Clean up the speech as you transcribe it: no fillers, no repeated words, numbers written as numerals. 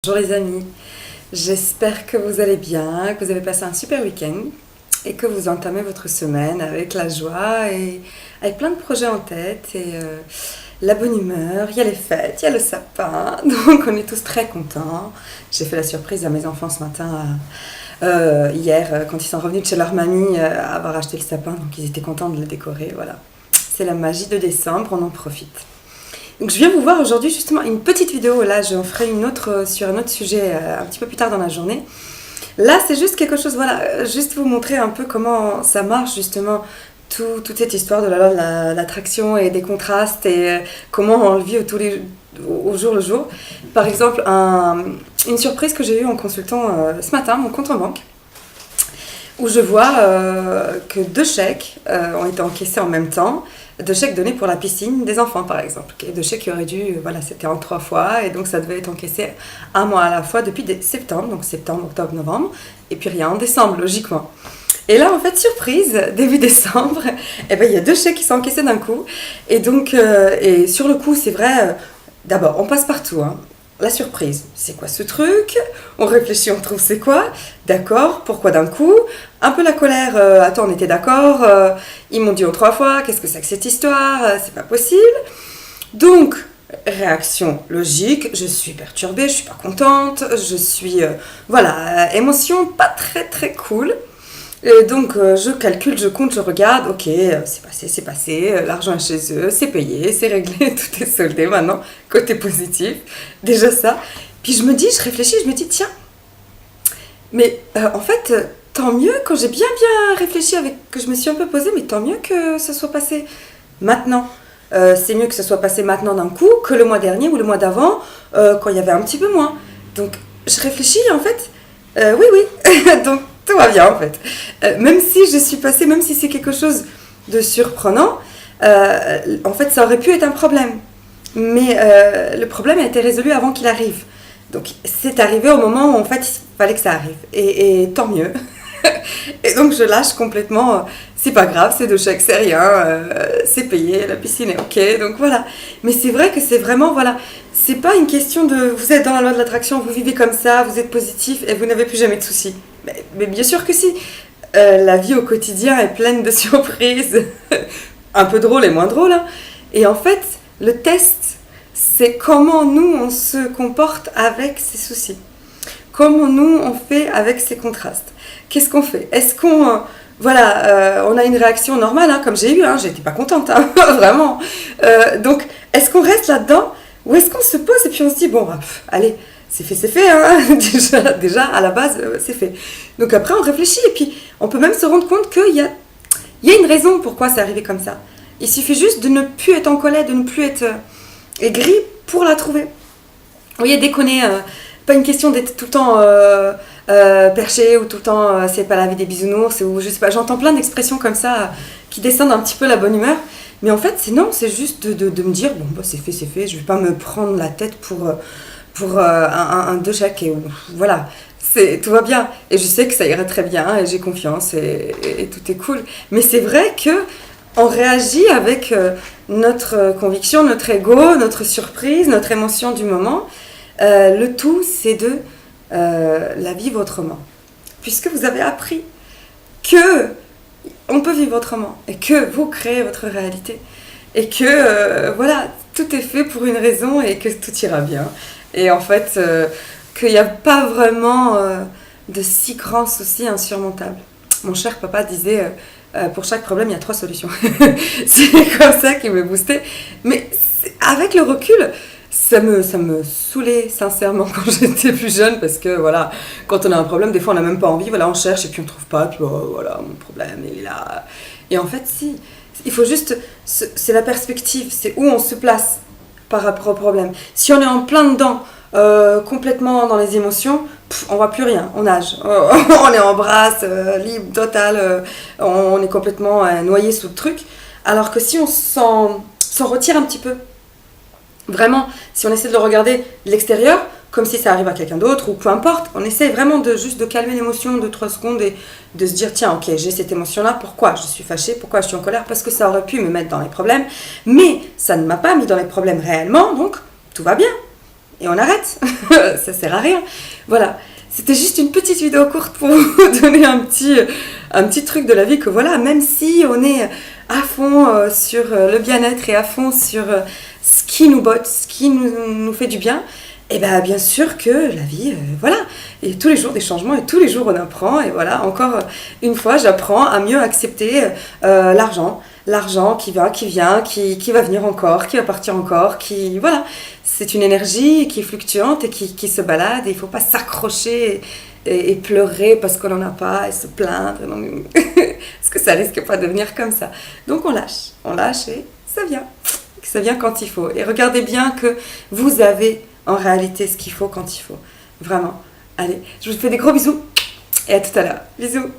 Bonjour les amis, j'espère que vous allez bien, que vous avez passé un super week-end et que vous entamez votre semaine avec la joie et avec plein de projets en tête et la bonne humeur. Il y a les fêtes, il y a le sapin, donc on est tous très contents. J'ai fait la surprise à mes enfants ce matin, hier, quand ils sont revenus de chez leur mamie, avoir acheté le sapin, donc ils étaient contents de le décorer, voilà. C'est la magie de décembre, on en profite. Donc je viens vous voir aujourd'hui justement une petite vidéo, là j'en ferai une autre sur un autre sujet un petit peu plus tard dans la journée. Là c'est juste quelque chose, voilà, juste vous montrer un peu comment ça marche justement, toute cette histoire de la loi de l'attraction et des contrastes et comment on le vit au jour le jour. Par exemple, une surprise que j'ai eue en consultant ce matin mon compte en banque, où je vois que 2 chèques ont été encaissés en même temps. 2 chèques donnés pour la piscine des enfants, par exemple. 2 chèques qui auraient dû, voilà, c'était en 3 fois, et donc ça devait être encaissé un mois à la fois depuis septembre, donc septembre, octobre, novembre, et puis rien en décembre, logiquement. Et là, en fait, surprise, début décembre, eh ben, il y a 2 chèques qui sont encaissés d'un coup, et donc, et sur le coup, c'est vrai, d'abord, on passe partout, hein. La surprise, c'est quoi ce truc? On réfléchit, on trouve c'est quoi? D'accord, pourquoi d'un coup? Un peu la colère, attends, on était d'accord, ils m'ont dit en 3 fois, qu'est-ce que c'est que cette histoire? C'est pas possible. Donc, réaction logique, je suis perturbée, je suis pas contente, je suis, voilà, émotion pas très très cool. Et donc, je calcule, je compte, je regarde, ok, c'est passé, l'argent est chez eux, c'est payé, c'est réglé, tout est soldé maintenant, côté positif, déjà ça. Puis je réfléchis, je me dis, tiens, mais en fait, tant mieux, quand j'ai bien réfléchi, que je me suis un peu posée, mais tant mieux que ça soit passé maintenant. C'est mieux que ça soit passé maintenant d'un coup que le mois dernier ou le mois d'avant, quand il y avait un petit peu moins. Donc, je réfléchis, en fait, oui, donc tout va bien en fait. Même si je suis passée, même si c'est quelque chose de surprenant, en fait ça aurait pu être un problème. Mais le problème a été résolu avant qu'il arrive. Donc c'est arrivé au moment où en fait il fallait que ça arrive. Et tant mieux. Et donc je lâche complètement, c'est pas grave, c'est 2 chèques, c'est rien, c'est payé, la piscine est ok, donc voilà. Mais c'est vrai que c'est vraiment, voilà, c'est pas une question de vous êtes dans la loi de l'attraction, vous vivez comme ça, vous êtes positif et vous n'avez plus jamais de soucis. Mais bien sûr que si. La vie au quotidien est pleine de surprises, un peu drôles et moins drôles, hein. Et en fait, le test, c'est comment nous on se comporte avec ces soucis. Comment nous on fait avec ces contrastes. Qu'est-ce qu'on fait? Est-ce qu'on... voilà, on a une réaction normale, hein, comme j'ai eu, hein, j'étais pas contente, hein, vraiment. Donc, est-ce qu'on reste là-dedans ou est-ce qu'on se pose et puis on se dit, bon, allez, c'est fait, hein. déjà, à la base, c'est fait. Donc après, on réfléchit et puis on peut même se rendre compte qu'il y a une raison pourquoi c'est arrivé comme ça. Il suffit juste de ne plus être en colère, de ne plus être aigri pour la trouver. Vous voyez, dès qu'on est... pas une question d'être tout le temps perché ou tout le temps c'est pas la vie des bisounours ou je sais pas, j'entends plein d'expressions comme ça qui descendent un petit peu la bonne humeur, mais en fait c'est juste de me dire bon bah c'est fait, je vais pas me prendre la tête pour un 2 chèques et voilà, tout va bien et je sais que ça ira très bien et j'ai confiance et tout est cool, mais c'est vrai que on réagit avec notre conviction, notre ego, notre surprise, notre émotion du moment. Le tout, c'est de la vivre autrement. Puisque vous avez appris que on peut vivre autrement et que vous créez votre réalité et que voilà, tout est fait pour une raison et que tout ira bien. Et en fait, qu'il n'y a pas vraiment de si grands soucis insurmontables. Mon cher papa disait pour chaque problème, il y a 3 solutions. C'est comme ça qu'il me boostait. Mais avec le recul, ça me saoulait sincèrement quand j'étais plus jeune parce que voilà, quand on a un problème, des fois on n'a même pas envie, voilà, on cherche et puis on trouve pas, puis oh, voilà, mon problème il est là. Et en fait, si, il faut juste, c'est la perspective, c'est où on se place par rapport au problème. Si on est en plein dedans, complètement dans les émotions, on voit plus rien, on nage, on est en brasse, libre, total, on est complètement noyé sous le truc. Alors que si on s'en retire un petit peu, vraiment, si on essaie de le regarder de l'extérieur, comme si ça arrive à quelqu'un d'autre, ou peu importe, on essaie vraiment juste de calmer l'émotion de 3 secondes et de se dire, tiens, ok, j'ai cette émotion-là, pourquoi je suis fâchée, pourquoi je suis en colère, parce que ça aurait pu me mettre dans les problèmes, mais ça ne m'a pas mis dans les problèmes réellement, donc tout va bien. et on arrête. Ça sert à rien. Voilà. C'était juste une petite vidéo courte pour vous donner un petit truc de la vie que voilà, même si on est à fond sur le bien-être et à fond sur ce qui nous botte, ce qui nous fait du bien, et bien sûr que la vie, voilà, et tous les jours des changements et tous les jours on apprend et voilà, encore une fois j'apprends à mieux accepter l'argent qui va, qui vient, qui va venir encore, qui va partir encore, voilà, c'est une énergie qui est fluctuante et qui se balade et il ne faut pas s'accrocher et pleurer parce qu'on n'en a pas et se plaindre, parce que ça risque pas de venir comme ça. Donc on lâche et ça vient quand il faut. Et regardez bien que vous avez en réalité ce qu'il faut quand il faut. Vraiment. Allez, je vous fais des gros bisous et à tout à l'heure. Bisous.